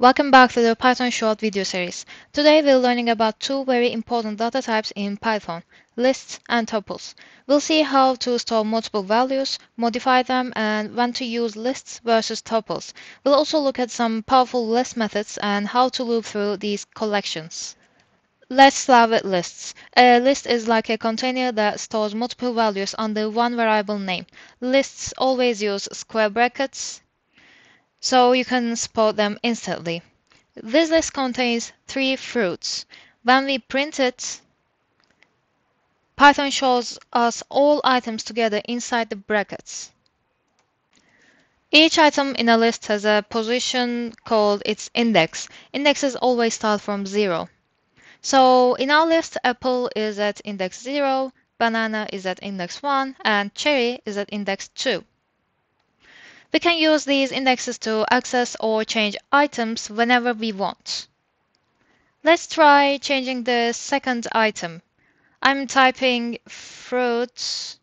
Welcome back to the Python short video series. Today we're learning about two very important data types in Python, lists and tuples. We'll see how to store multiple values, modify them, and when to use lists versus tuples. We'll also look at some powerful list methods and how to loop through these collections. Let's start with lists. A list is like a container that stores multiple values under one variable name. Lists always use square brackets, so you can spot them instantly. This list contains three fruits. When we print it, Python shows us all items together inside the brackets. Each item in a list has a position called its index. Indexes always start from 0. So in our list, apple is at index 0, banana is at index 1, and cherry is at index 2. We can use these indexes to access or change items whenever we want. Let's try changing the second item. I'm typing fruit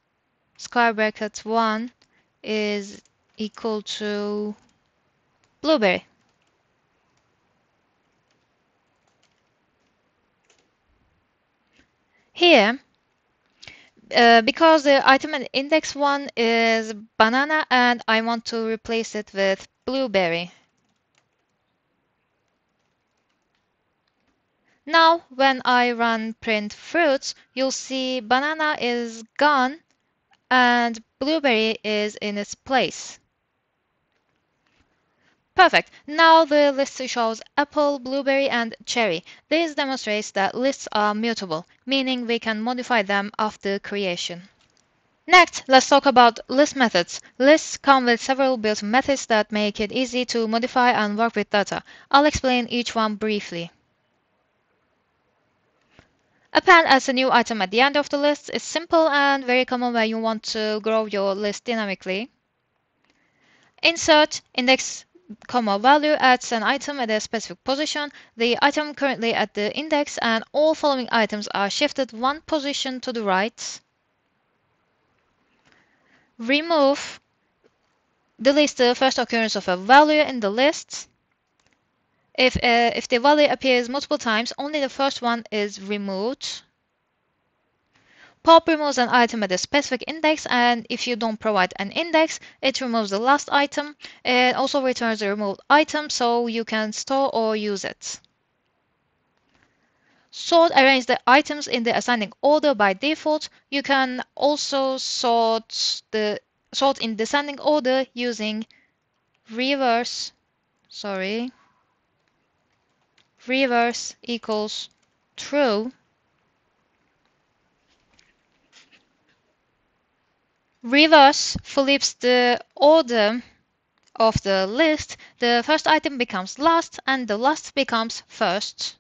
square bracket 1 is equal to blueberry. Here, because the item in index 1 is banana and I want to replace it with blueberry. Now, when I run print fruits, you'll see banana is gone and blueberry is in its place. Perfect. Now the list shows apple, blueberry, and cherry. This demonstrates that lists are mutable, meaning we can modify them after creation. Next, let's talk about list methods. Lists come with several built-in methods that make it easy to modify and work with data. I'll explain each one briefly. Append adds a new item at the end of the list. It's simple and very common when you want to grow your list dynamically. Insert index value adds an item at a specific position. The item currently at the index and all following items are shifted one position to the right. Remove deletes the first occurrence of a value in the list. If the value appears multiple times, only the first one is removed. Pop removes an item at a specific index, and if you don't provide an index, it removes the last item. It also returns a removed item so you can store or use it. Sort arrange the items in the ascending order by default. You can also sort in descending order using reverse equals true. Reverse flips the order of the list. The first item becomes last and the last becomes first.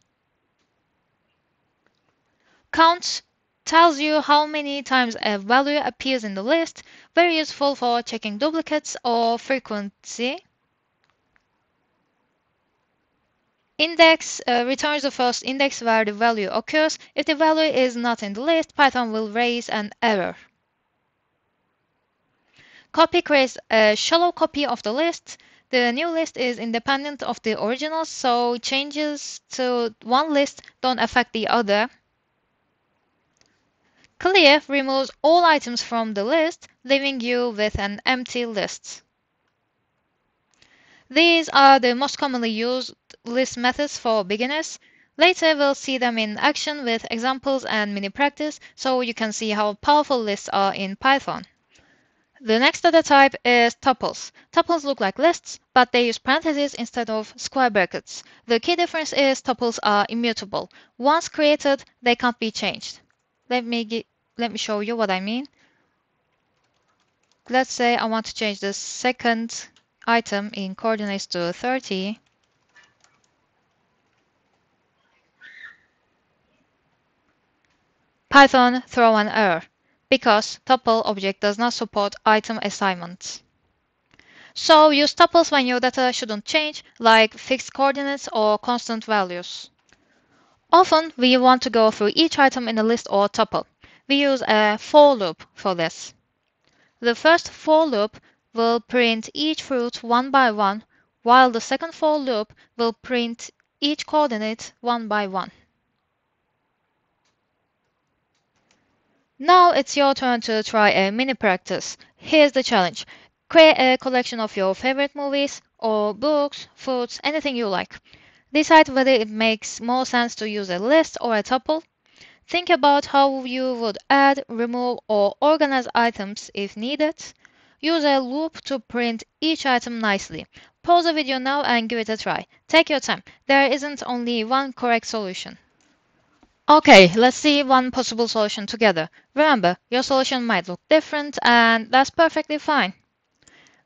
Count tells you how many times a value appears in the list, very useful for checking duplicates or frequency. Index returns the first index where the value occurs. If the value is not in the list, Python will raise an error. Copy creates a shallow copy of the list. The new list is independent of the original, so changes to one list don't affect the other. Clear removes all items from the list, leaving you with an empty list. These are the most commonly used list methods for beginners. Later, we'll see them in action with examples and mini practice, so you can see how powerful lists are in Python. The next data type is tuples. Tuples look like lists, but they use parentheses instead of square brackets. The key difference is tuples are immutable. Once created, they can't be changed. Let me show you what I mean. Let's say I want to change the second item in coordinates to 30. Python throw an error because tuple object does not support item assignments. So use tuples when your data shouldn't change, like fixed coordinates or constant values. Often we want to go through each item in a list or tuple. We use a for loop for this. The first for loop will print each fruit one by one while the second for loop will print each coordinate one by one. Now it's your turn to try a mini practice. Here's the challenge. Create a collection of your favorite movies or books, foods, anything you like. Decide whether it makes more sense to use a list or a tuple. Think about how you would add, remove, or organize items if needed. Use a loop to print each item nicely. Pause the video now and give it a try. Take your time. There isn't only one correct solution. Okay, let's see one possible solution together. Remember, your solution might look different, and that's perfectly fine.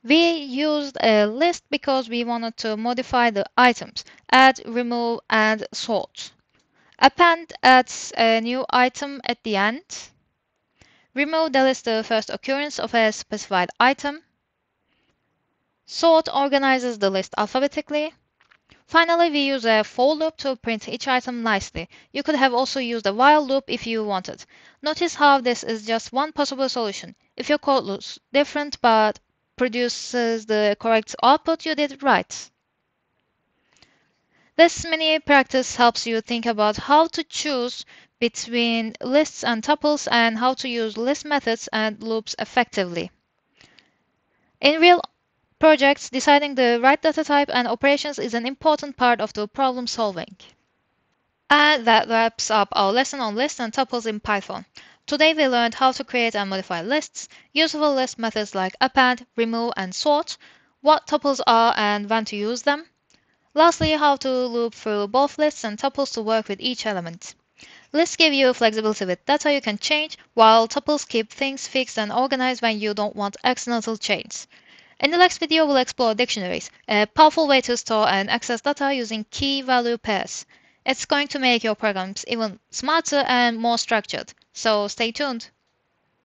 We used a list because we wanted to modify the items, add, remove, and sort. Append adds a new item at the end. Remove deletes the first occurrence of a specified item. Sort organizes the list alphabetically. Finally, we use a for loop to print each item nicely. You could have also used a while loop if you wanted. Notice how this is just one possible solution. If your code looks different but produces the correct output, you did it right. This mini practice helps you think about how to choose between lists and tuples and how to use list methods and loops effectively. In real projects, deciding the right data type and operations is an important part of the problem solving. And that wraps up our lesson on lists and tuples in Python. Today we learned how to create and modify lists, useful list methods like append, remove, and sort, what tuples are and when to use them. Lastly, how to loop through both lists and tuples to work with each element. Lists give you flexibility with data you can change, while tuples keep things fixed and organized when you don't want accidental change. In the next video, we'll explore dictionaries, a powerful way to store and access data using key-value pairs. It's going to make your programs even smarter and more structured, so stay tuned.